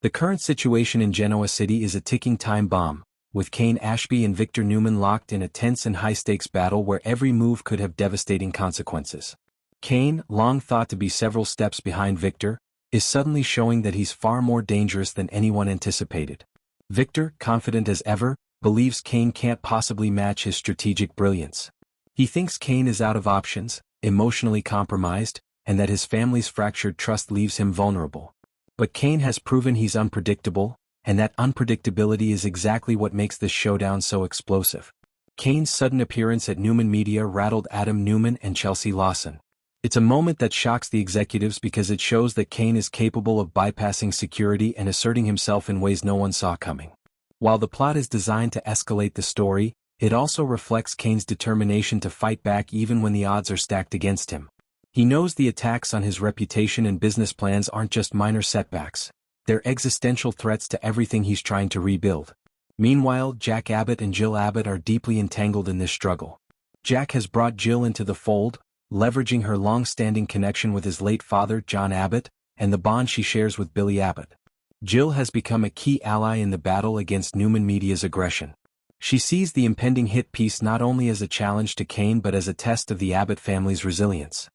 The current situation in Genoa City is a ticking time bomb, with Kane Ashby and Victor Newman locked in a tense and high-stakes battle where every move could have devastating consequences. Kane, long thought to be several steps behind Victor, is suddenly showing that he's far more dangerous than anyone anticipated. Victor, confident as ever, believes Kane can't possibly match his strategic brilliance. He thinks Kane is out of options, emotionally compromised, and that his family's fractured trust leaves him vulnerable. But Kane has proven he's unpredictable, and that unpredictability is exactly what makes this showdown so explosive. Kane's sudden appearance at Newman Media rattled Adam Newman and Chelsea Lawson. It's a moment that shocks the executives because it shows that Kane is capable of bypassing security and asserting himself in ways no one saw coming. While the plot is designed to escalate the story, it also reflects Kane's determination to fight back even when the odds are stacked against him. He knows the attacks on his reputation and business plans aren't just minor setbacks. They're existential threats to everything he's trying to rebuild. Meanwhile, Jack Abbott and Jill Abbott are deeply entangled in this struggle. Jack has brought Jill into the fold, leveraging her long-standing connection with his late father, John Abbott, and the bond she shares with Billy Abbott. Jill has become a key ally in the battle against Newman Media's aggression. She sees the impending hit piece not only as a challenge to Kane but as a test of the Abbott family's resilience.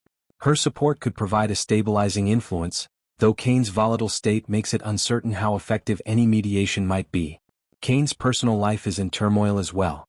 Her support could provide a stabilizing influence, though Kane's volatile state makes it uncertain how effective any mediation might be. Kane's personal life is in turmoil as well.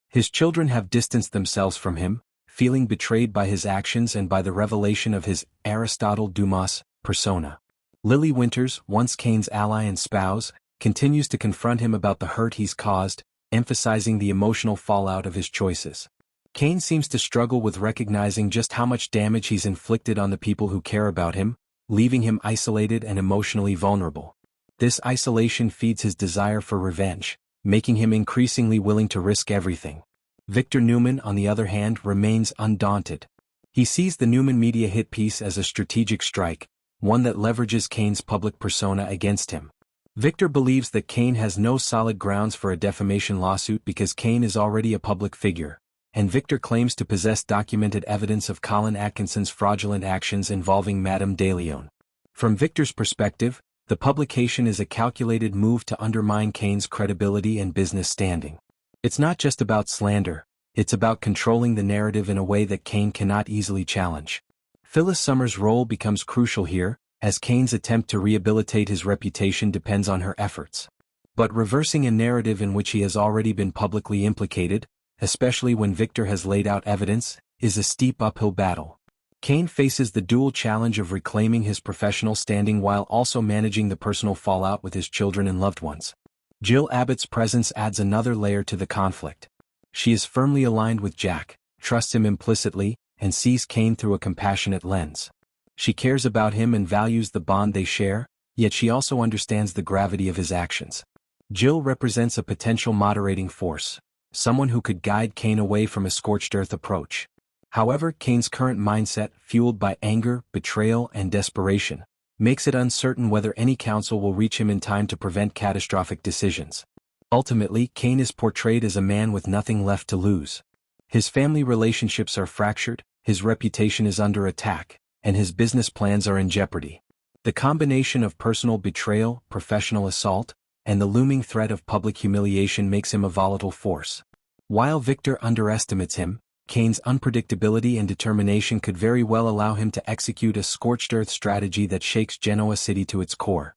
His children have distanced themselves from him, feeling betrayed by his actions and by the revelation of his Aristotle Dumas persona. Lily Winters, once Kane's ally and spouse, continues to confront him about the hurt he's caused, emphasizing the emotional fallout of his choices. Kane seems to struggle with recognizing just how much damage he's inflicted on the people who care about him, leaving him isolated and emotionally vulnerable. This isolation feeds his desire for revenge, making him increasingly willing to risk everything. Victor Newman, on the other hand, remains undaunted. He sees the Newman Media hit piece as a strategic strike, one that leverages Kane's public persona against him. Victor believes that Kane has no solid grounds for a defamation lawsuit because Kane is already a public figure, and Victor claims to possess documented evidence of Colin Atkinson's fraudulent actions involving Madame de Leon. From Victor's perspective, the publication is a calculated move to undermine Kane's credibility and business standing. It's not just about slander, it's about controlling the narrative in a way that Kane cannot easily challenge. Phyllis Summers' role becomes crucial here, as Kane's attempt to rehabilitate his reputation depends on her efforts. But reversing a narrative in which he has already been publicly implicated, especially when Victor has laid out evidence, is a steep uphill battle. Kane faces the dual challenge of reclaiming his professional standing while also managing the personal fallout with his children and loved ones. Jill Abbott's presence adds another layer to the conflict. She is firmly aligned with Jack, trusts him implicitly, and sees Kane through a compassionate lens. She cares about him and values the bond they share, yet she also understands the gravity of his actions. Jill represents a potential moderating force, someone who could guide Kane away from a scorched-earth approach. However, Kane's current mindset, fueled by anger, betrayal, and desperation, makes it uncertain whether any counsel will reach him in time to prevent catastrophic decisions. Ultimately, Kane is portrayed as a man with nothing left to lose. His family relationships are fractured, his reputation is under attack, and his business plans are in jeopardy. The combination of personal betrayal, professional assault, and the looming threat of public humiliation makes him a volatile force. While Victor underestimates him, Kane's unpredictability and determination could very well allow him to execute a scorched-earth strategy that shakes Genoa City to its core.